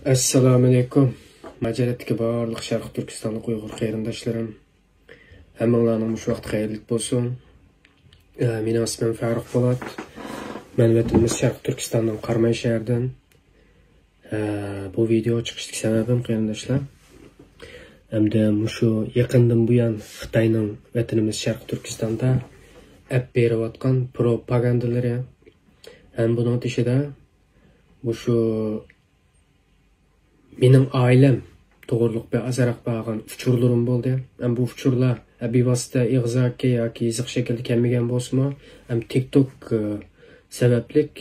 Assalamu alaykum. Majaletdagi barliq Sharq Turkistonlik Uyg'ur qarindoshlarim. Hammanglarning shu vaqt xayrlik bo'lsin. Mening ismim Farruh Po'lat. Men vatanimiz Sharq Turkistonning Qarmay shahridan. Bu video chiqishlik sababim qarindoshlar. Hamda shu yaqindan buyon Xitoyning vatanimiz Sharq Turkistonda app berayotgan propagandalari ham buning teshida shu mening oilam to'g'riliq bir azaraq bo'lgan uchurlarim bo'ldi. Ham bu uchurlar bevosita ig'zoki yoki yiziq shaklda kelmagan bo'lsa-mu, ham TikTok sabablik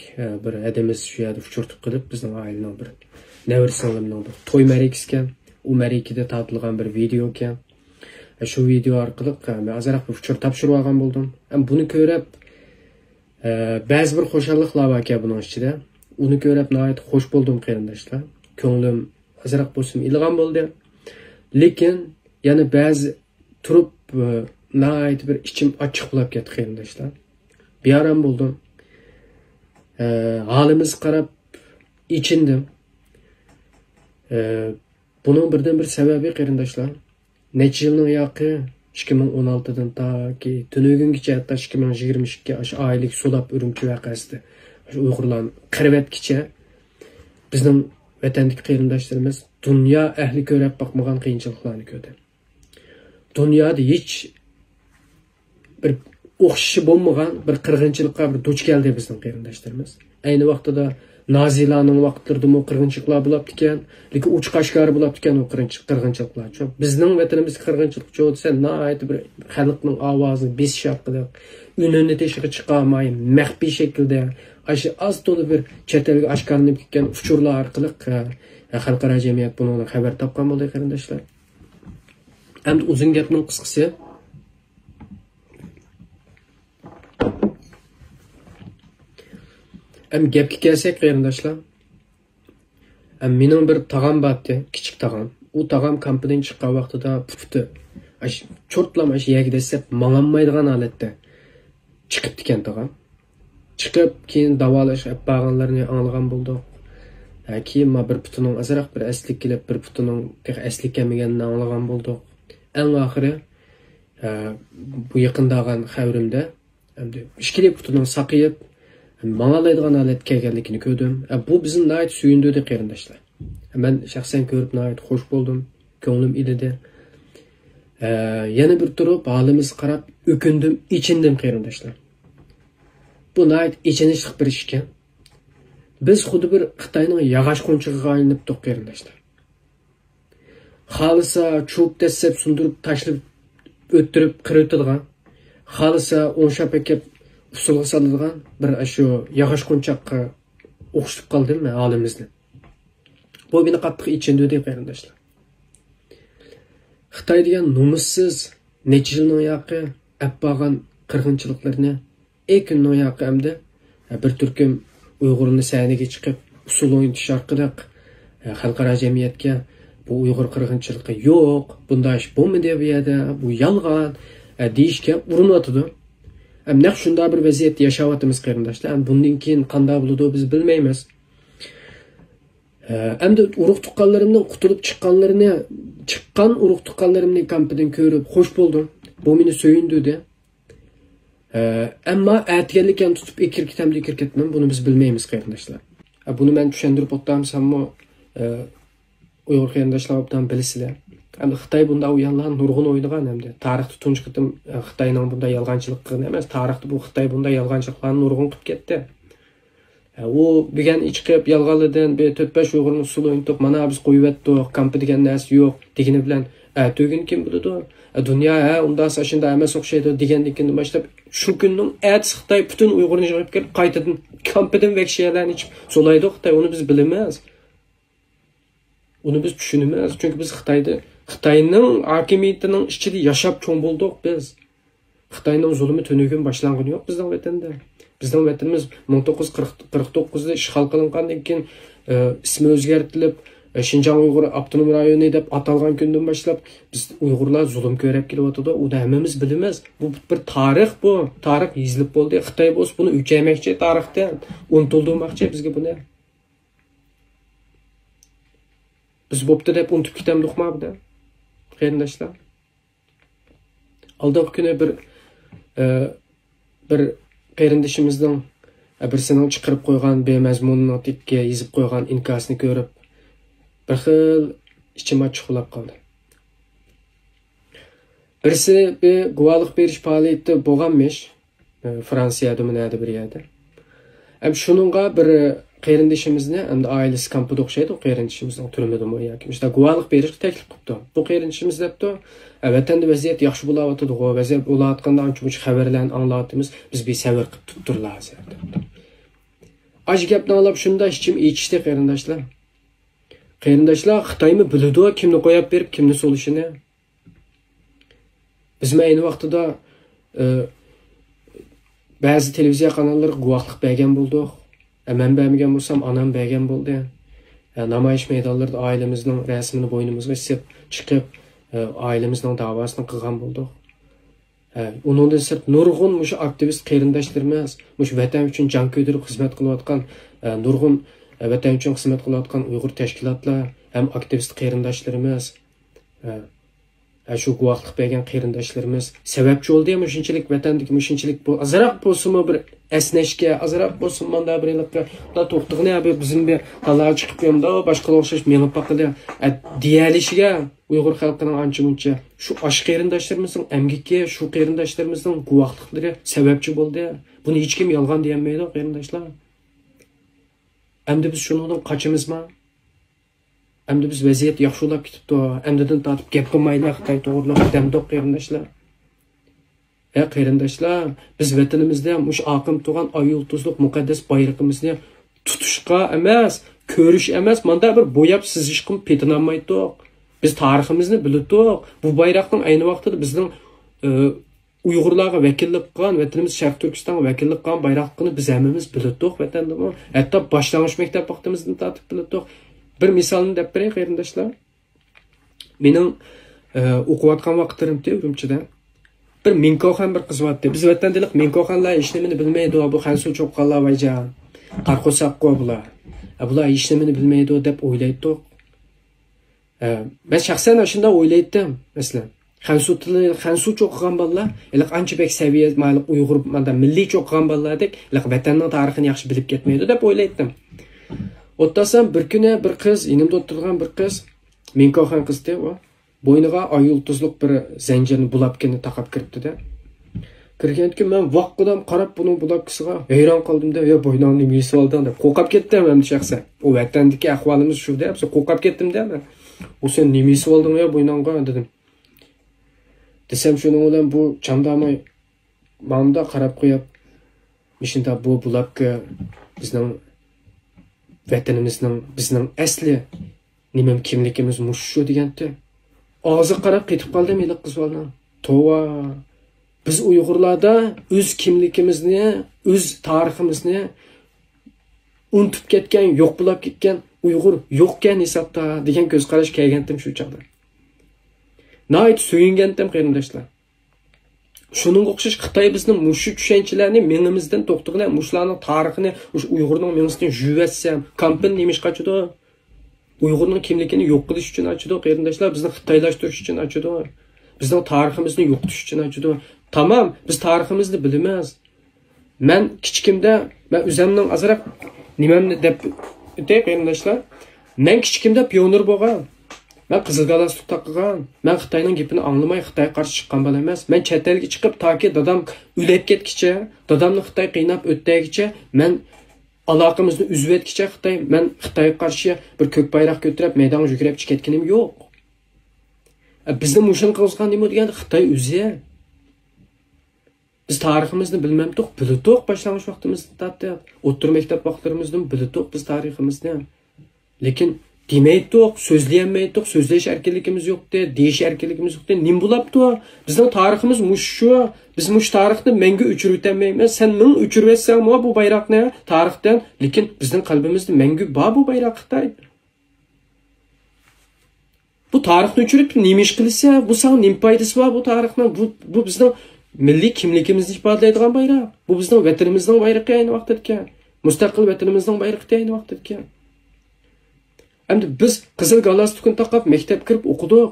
bir adamiz shu yerda uchurtib qilib bizning oilaning bir navir-singlimning bir to'y marikasi ekan. U marikada tortilgan bir video ekan. Shu video orqali men azaraq bir uchur topshirib olgan bo'ldim. Ham buni ko'rib ba'zi bir xo'shalliklar bor ekan buning ichida. Uni ko'rib nihoyat xush bo'ldim qarindoshlar. Ko'nglim azaraq bo'lsin ilg'am bo'ldi. Lekin yana ba'zi turib nihoyat bir ichim ochiq bo'lib ketdi qarindoshlar. Bearam bo'ldim. Halimiz qarab ichindim. Bunun birden bir sebebi qarindoshlar. Necha yilning yoqi 2016dan taki tunugungacha hatta 2022 aş oylik sulab Urumchi vaqasida Uyg'urlarni qirvatgacha bizning vatandagi qarindoshlarimiz dunyo ahli ko'rib boqmagan qiyinchiliklarni ko'rdi. Dunyoda hech bir o'xshashi bo'lmagan bir qirg'inchilikqa bir duch keldi bizning qarindoshlarimiz. Ayni vaqtida Nazilarning vaqtlarida qirg'inchiliklar bo'lib ekan, lekin uch qashqari bo'lib ekan u qirg'inchiliklar. Bizning vatanimizda qirg'inchilik desa, nihoyat bir xalqning ovozini besish orqali unini teshig'i chiqarmay, maxfiy shaklda aşı az to'la bir chet elga oshkorlanib ketgan uchurlar orqali xalqaro jamiyat bundan xabar topgan bo'ldi qarindoshlar. Endi uzun gapning qisqasi gapga kelsak qarindoshlar. Mening bir tog'am bordi, kichik tog'am. U tog'am kampidan chiqqan vaqtida puti cho'rtlama yerga desab mangolmaydigan holatda chiqib ekan tog'am. Chiqib keyin davolash bo'lganlarni anglagan bo'ldik. Keyin bir putining azroq bir aslik kelib, bir putining aslik kelmaganini anglagan bo'ldik. Eng oxiri bu yaqinda olgan xabarimda endi ishkili putining saqiyib mang'alaydigan holatga kelganligini ko'rdim. Bu bizni nihoyat suyundirdi qarindoshlar. Men shaxsan ko'rib nihoyat xush bo'ldim, ko'nglim ilidi. Yana bir turib holimiz qarab o'kindim, ichindim qarindoshlar. Bu nihoyat ichinishli bir ish ekan. Biz xuddi bir Xitoyning yog'och qo'nchig'iga aylanibdik qarindoshlar. Xolisa cho'p desab sundirib tashlab o'ttirib qiritadigan, xolisa o'ngshab ekib usulga soladigan bir shu yog'och qo'nchoqqa o'xshab qoldim men holimizni. Bu meni qattiq ichindi deb qarindoshlar. Xitoy degan nomussiz necha yilning yoqi bo'lgan qirg'inchiliklarni ekinning yoqi hamda bir turkum Uyg'urni sahnaga chiqib usul o'ynatish orqali xalqaro jamiyatga bu Uyg'ur qirg'inchiligi yo'q, bunday ish bo'lmaydi bu yerda, bu yolg'on deyishga urinayotdi. Naq shunday bir vaziyatda yashayapmiz qarindoshlar. Bundan keyin qanday bo'ladi biz bilmaymiz. Endi urug' tuqqanlarimdan qutulib chiqqan urug' tuqqanlarimni kampidan ko'rib xush bo'ldim. Bu meni suyundirdi. Ammo aytganlikdan tutib ekirketmam, buni biz bilmaymiz qarindoshlar. Buni men tushuntirib o'tsammi, Uyg'ur qarindoshlar obdan bilasizlar. Endi Xitoy bunda u yanlar nurg'un o'ynagan hamda tarixda tunji qitim Xitoyning bunda yolg'onchilik qilgan emas, tarixda bu Xitoy bunda yolg'onchiliklarni nurg'un qilib ketdi. U degan ichqib yolg'onlardan 4-5 Uyg'urni usul o'ynatib, mana biz qo'yibdik, kampi degan narsa yo'q degani bilan to'gin kim biladi? Dunyo unda shunda emas o'xshaydi degandan keyin boshlab shu kunning Xitoy butun Uyg'urni yig'ib kelib qaytadan kampidan vaksinalarni ichib so'laydi Xitoy, uni biz bilamiz. Uni biz tushunamiz, chunki biz Xitoyning hokimiyatining ichida yashab cho'ng bo'ldik biz. Xitoyning zulmi tunugun boshlangani yo'q bizning vatanda. Bizning vatanimiz 1949da ishg'ol qilingandan keyin ismi o'zgartirilib Şinjan Uyg'ur Abdunum rayoni deb atalgan kundan boshlab biz Uyg'urlar zulm ko'rib kelyapti. Uni hammamiz bilamiz. Bu bir tarix bu. Tarix yozilib bo'ldi. Xitoy bo'lsa buni o'chaymoqchi tarixdan, unutildirmoqchi bizga buni. Biz bo'pti deb unutib ketamdikmi bu? Qarindoshlar. Aldığım günü bir qarindoshimizning birisining chiqarib qo'ygan bemazmunni tikka yozib qo'ygan inkasini ko'rib bir xil ichim achchiqlab qoldi. Birisi bir guvohlik berish faoliyati bo'lganmish Fransiyada nada bir yerda. Shuningga bir qarindoshimizni endi oilasi kampida o'xshaydi, qarindoshimizning turmidimi yoki işte guvohlik berishga taklif qilibdi. Bu qarindoshimiz debdi, vatanda vaziyat yaxshi bo'layotdi, vaziyat bo'layotganda ancha-muncha xabarlarni anglatamiz, biz bir sabr qilib turibmiz debdi. Aj gapni olib shunda ichim ichishdi qarindoshlar. Qarindoshlar Xitoyni biladi, kimni qo'yib berib, kimni solishini. Biz ayni vaqtida ba'zi televiziya kanallarga guvohlik bergan bo'ldik. Men bermagan bo'lsam, onam bergan bo'ldi. Namoyish maydonlarida ailemizning rasmini bo'ynimizga silib chiqib, ailemizning davosini qilgan bo'ldik. Uningdan sirt nurg'un mush aktivist qarindoshlarimiz, mush vatan uchun jon ko'ydirib xizmat qilayotgan, nurg'un vatan uchun xizmat qilayotgan Uyg'ur tashkilotlar ham aktivist qarindoshlarimiz, shu guvohlik bergan qarindoshlarimiz sababchi bo'ldi ham shunchalik vatandagi shunchalik bu azroq bo'lsa-mu bir esnashga, azroq bo'lsa manda bir yillikka da to'xtig'ini bizim bir talab chiqib yomda boshqa o'xshash menib baqidi deyalishiga Uyg'ur xalqining ancha-muncha shu osh qarindoshlarimizning emgikka shu qarindoshlarimizning guvohliklari sababchi bo'ldi. Buni hech kim yolg'on deyolmaydi qarindoshlar. Endi biz shundan qochimizmi? Endi biz vaziyat yaxshilab ketibdi. Endidan tortib gap qilmaylik, Xitoy to'g'rilab demdoq qarindoshlar. Qarindoshlar, biz vatanimizda mush oqim turgan oy yulduzlik muqaddas bayrog'imizni tutishga emas, ko'rish emas, manda bir bo'yab sizish qilib petinolmaydik. Biz tariximizni bildik. Bu bayroqning ayni vaqtida bizning Uyg'urlarga vakillik qilgan, vatanimiz Sharq Turkistonga vakillik qilgan bayroqni biz hammamiz bildik vatandami. Hatto boshlang'ich maktab vaqtimizdan tortib bildik. Bir misolni deb beray qarindoshlar. Mening o'qiyotgan vaqtlarimda Urumchida bir Minkoxon bir qiz bor. Biz vatandalik Minkoxonlar hech nimani bilmaydi, bu Xansu cho'qqanlar vayjan. Qarqo'saqqa bular. Bular hech nimani bilmaydi deb o'ylaydi. Ben shaxsan shunda o'ylaydim, masalan. Xansu cho'qqan bolalar, iliq ancha bek saviya, ma'lum Uyg'ur manda milliy cho'qqan bolalardek, iliq vatanning tarixini yaxshi bilib ketmaydi deb o'ylaydim. O'ttasam bir kuni bir qiz, yonimda o'tirgan bir qiz, Minkoxon qizdi u. Bo'yniga oy yulduzlik bir zanjirni bulabkini taqab kiribdi-da. Kirgandan men vaqqidan qarab buning bulabkisiga hayron qoldim-da, "Ya bo'ynimni yesib oldim" deb qo'rqib ketdim men shaxsan. U vatandagi ahvolimiz shu deb, qo'rqib ketdim-da men. "U sen nima yesib olding ya bo'yningga?" dedim. Desam shuning bilan bu chamdamay mamda qarab qo'yib, "Mishinda bu bulabki bizning vatanimizning, bizning asli nimam kimligimiz mushu" deganda og'zi qarab ketib qoldi meni qiz bola. Tova. Biz Uyg'urlarda o'z kimligimizni, o'z tariximizni unutib ketgan, yo'q bo'lib ketgan Uyg'ur yo'qkan hisobda degan ko'z qarash kelgandim shu chaqda. Nayt suyungandim qarindoshlar. Shuning o'xshash Xitoy bizni mushu tushunchalarni mengimizdan to'xtig'ini, mushlarning tarixini, Uyg'urning mengisidan juvatsam, kampin nemish qachidi? Uyg'urning kimligini yo'q qilish uchun ochidi qarindoshlar, bizni xitoylashtirish uchun ochidi. Bizning tariximizni yo'qotish uchun ochidi. Tamam, biz tariximizni bilamiz. Men kichikimda, men o'zimning azroq nimamni deb qarindoshlar, men kichikimda pioner bo'lgan. Men qizil galstuk taqgan. Men Xitoyning gapini anglamay Xitoyga qarshi chiqqan bo'la emas. Men chet elga chiqib toki dadam o'lib ketgicha, dadamni Xitoy qiynab o'tdagicha, men aloqamizni uzib etgicha Xitoy, men Xitoyga qarshi bir ko'k bayroq ko'tarib maydonga yugurib ketganim yo'q. Bizni mushin qilgan nima deganda Xitoy o'zi. Biz tariximizni bilmamdik, bildik boshlang'ich vaqtimizda tatdi, o'rta maktab vaqtlarimizdan bildik biz tariximizni. Lekin demaydik, so'zlayolmaydik, so'zlash erkinligimiz yo'qdi, deyish erkinligimiz yo'qdi. Nim bo'libdi? Bizning tariximiz mushu. Biz mush tarixni menga o'chirib o'tmaymiz. Sen men o'chirib etsan bu bayroqni tarixdan, lekin bizning qalbimizda menga bu bayroq Xitoy. Bu tarixni o'chirib nima ish qilsa, bu san nim foydasi bor bu tarixning? Bu bizning milliy kimligimizni ifodalaydigan bayroq. Bu bizning vatanimizning bayrog'i ayni vaqtda. Mustaqil vatanimizning bayrog'i ayni vaqtda. Endi biz qizil galstukni taqib maktab kirib o'qidik.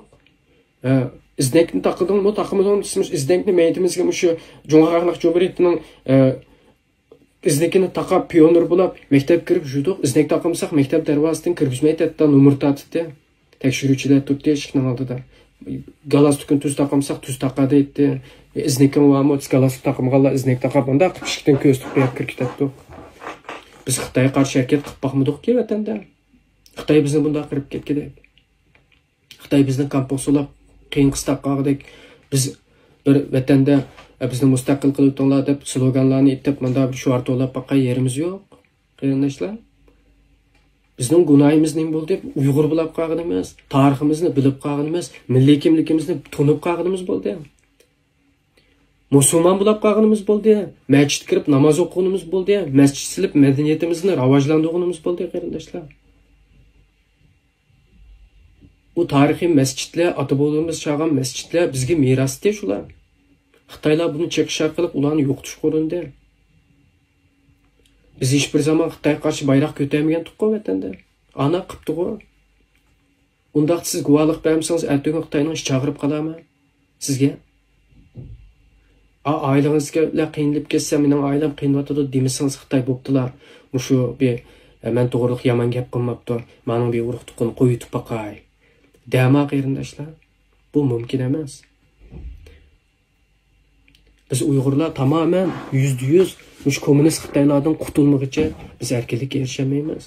İzdekni taqidingmi, taqmadingmi, izdekni meydimizga shu Jo'ng'a Xalq Cumhuriyatining izdekini taqab pioner bo'lib maktab kirib yurdik. Izdek taqamsaq maktab darvozasidan kirgizmaydi, hatto nomer tatdi. Tekshiruvchilar turibdi eshikning oldida. Galstukni tuz taqamsaq tuz taqadi aytdi. İznekim varmı, galastuk taqimganlar iznek taqab unda qishdan ko'z tiqib kirib ketdik. Biz Xitoyga qarshi harakat qilib baxmadiq-ki vatanda. Xitoy bizni bunda qirib ketgandek. Xitoy bizni kamposolab qiyin qistaqqandek. Biz bir vatanda bizni mustaqil qilib o'tinglar deb sloganlarni aytib, menda bir shu arto'lab baqqan yerimiz yo'q. Qarindoshlar. Bizning gunohimiz nima bo'ldi deb Uyg'ur bo'lib qolganimiz, tariximizni bilib qolganimiz, milliy kimligimizni tunib qolganimiz bo'ldi. Musulmon bo'lib qolganimiz bo'ldi. Masjid kirib namoz o'qiganimiz bo'ldi. Masjid silib madaniyatimizni rivojlantirganimiz bo'ldi, qarindoshlar. Bu tarixiy masjidlar, ota-bobolarimiz chaqgan masjidlar bizga merosdi shular. Xitoylar buni chekish qilib ularni yo'qotish qo'rindi. Biz hech bir zaman Xitoyga qarshi bayroq ko'tarmagan tuqqan vatanda. Ana qipti-ku. Undaq siz guvohlik bermasangiz, ertaga Xitoyning ish chaqirib qolaman sizga. Ailangizga qiynalib ketsa, mening oilam qiynayotdi demasangiz Xitoy bo'ptilar. Mushu bir men to'g'ri yomon gap qilmabdi. Mening bir urug' tuqqan qo'yitib baqay. Dama qarindoshlar. Bu mumkin emas. Biz Uyg'urlar tamamen %100 mush kommunist Xitoylardan qutulmoqcha biz erkinlikka erishamaymiz.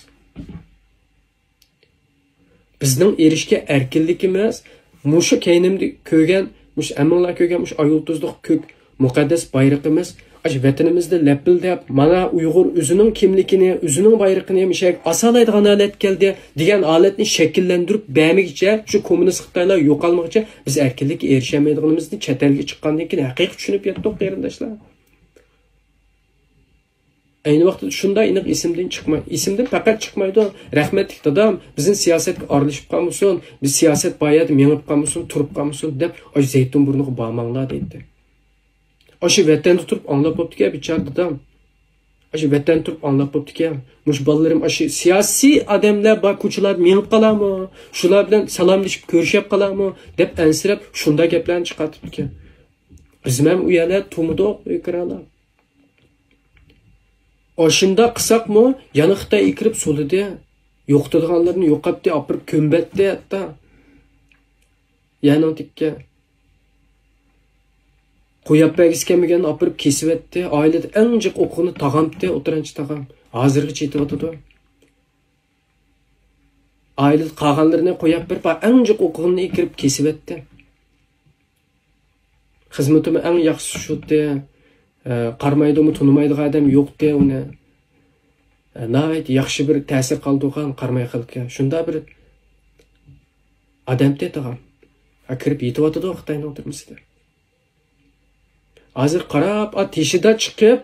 Bizning erishga erkinligimiz mushu keynimda ko'rgan, mush amonlar ko'rgan mush ayoltuzlik ko'k muqaddas bayrog'imiz, aş vatanimizda lapildab, mana Uyg'ur o'zining kimligini, o'zining bayrog'ini mishak asalaydigan holat keldi degan holatni shakllantirib bermoqcha, shu kommunist Xitoylar yo'qolmoqcha biz erkinlikka erishamaydiganimizni chet elga chiqqandan keyin haqiqiy tushunib yetdik qarindoshlar. Ayni vaqtda shunday aniq isimdan faqat chiqmaydi. Rahmatli dadam bizning siyosatga aralashib qolmasin, biz siyosat bayat mengib qolmasin, turib qolmasin deb oy zaytun burniga bormanglar dedi. Aşı vatanda turib anglab bo'pti-ki, bichar dadam. Aşı vatanda turib anglab bo'pti-ki, mush bolalarım aşı siyosiy odamlar bor ko'chalar mengib qolarmi? Shular bilan salomlashib ko'rishib qolarmi deb ansirab shunda gaplarni chiqartibdi-ki. Biz ham u yerlar tumidoq ekralar. Oşunda qısaqmı, yana Xitoy kirib so'lidi. Yo'qotadiganlarni yo'qotdi, opirib ko'mbatdi hatto. Yana tikka qo'yib bergiskenmegen opirib kesib etdi. Oilada eng jiq o'qini tag'amdi, o'tiranchi tag'am. Hozirgacha yetyotdi. Oilada qolganlarini qo'yib berib, eng jiq o'qini kirib kesib etdi. Xizmatimi eng yaxshi shudi. Qarmaydimi, tunimaydigan odam yo'qdi uni. Nayt yaxshi bir ta'sir qoldirgan qarmay xalqqa. Shunda bir odam tetigan. Kirib yetyotdi Xitoyning turmusida. Hozir qarab, teshida chiqib,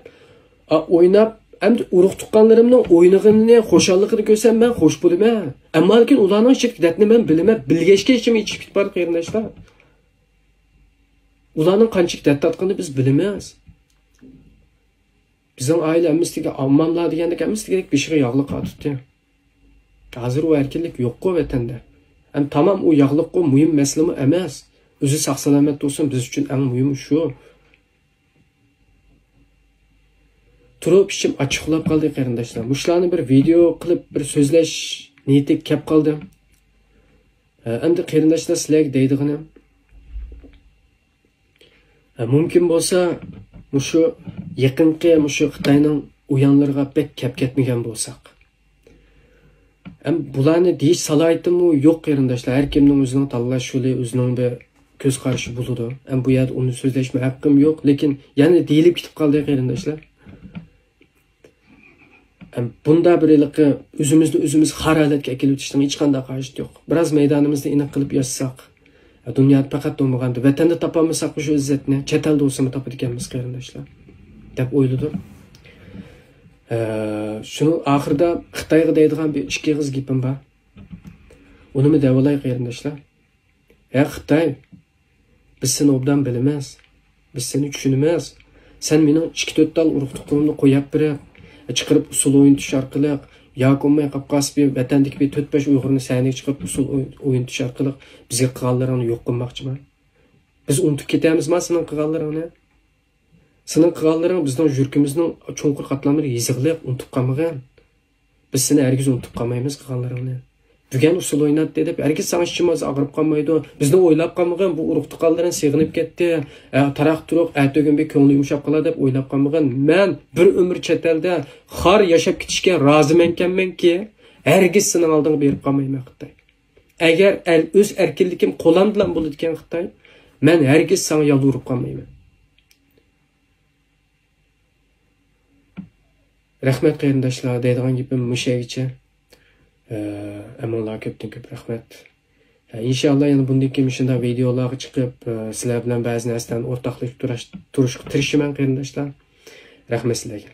o'ynab, endi urug' tuqqanlarimning o'ynag'ini, xo'shalligini ko'rsam men xo'sh bo'laman. Ammo lekin ularning shirkatini men bilaman, bilgachga ichim ichib ketib bor qarindoshlar. Ularning qancha tattatqini biz bilamiz. Bizim ailemizde ammamlar degende kendimizde bir şey yağlı katıttı. Hazır o erkinlik yok ko vatanda. Yani tamam o yağlık ko mühim meselemi emez. Özü sağ selamet olsun biz için en mühimi şu. Turup işim açıklap kaldı qarindoshlar. Muşlarını bir video kılıp bir sözleş niyeti kep kaldı. Endi qarindoshlar sizlarga deydiganim. Mümkün bolsa mushu yaqinqi mushu Xitoyning uyanlarga pek kep ketmagan bo'lsak. Ham bularni deyish salohiyatimi yo'q qarindoshlar. Har kimning o'zining tanlash yo'li, o'zining bir ko'z qarashi bo'ladi. Ham bu yerda uni so'zlashma haqqim yo'q, lekin yana deyilib ketib qoldi qarindoshlar. Bunda birlikte özümüz haraletke kelib o'tishning hech qanday hojati yo'q. Biraz maydonimizni aniq qilib yashsak, dunyoda faqat bo'lmaganda vatanda topolmasak shu izzatni chet elda bo'lsa-mu topar ekanmiz qarindoshlar deb o'yladim. Shuni oxirida Xitoyga deydigan bir ikki qiz gapim bor. Unimi davolay qarindoshlar. Xitoy, biz seni obdan bilamiz. Biz seni tushunamiz. Sen mening 2-4 tal urug' tuqqanimni qo'yib berib chiqirib usul o'yintish orqali Yakunmay qapqası bir vatandagi bir 4-5 Uyg'urni sahnaga chiqib usul o'yin tush orqali bizga qilganlaringni yo'q qilmoqchiman. Biz unutib ketamizmi sening qilganlaringni? Sening qilganlaring bizning yurtimizning cho'nqur qatlamlari yiziqliq unutib qolmagan. Biz seni hergiz unutib qolmaymiz qilganlaringni. Bugun usul o'ynatdi deb hergiz sana ishimiz og'rib qolmaydi. Bizni o'ylab qolmagan bu urug' tuqqanlaring sig'inib ketdi. Taraq turuq atogin bir ko'ngli yumshab qolar deb o'ylab qolmagan. Men bir umr chet elda xor yashab ketishga rozimankanmanki, hergiz sening oldingga berib qolmayman Xitoy. Agar o'z erkinligim qo'lim bilan bo'ladigan Xitoy, men hergiz sana yolvorib qolmayman. Rahmat qarindoshlar, deydigan gapim mushagicha. Amonlar ko'pdan ko'p rahmat. İnşallah yana bundan keyin shunday videolarga chiqib, sizlar bilan ba'zi narsalarni o'rtoqlashib turishga tirishaman qarindoshlar. Rahmat sizlarga.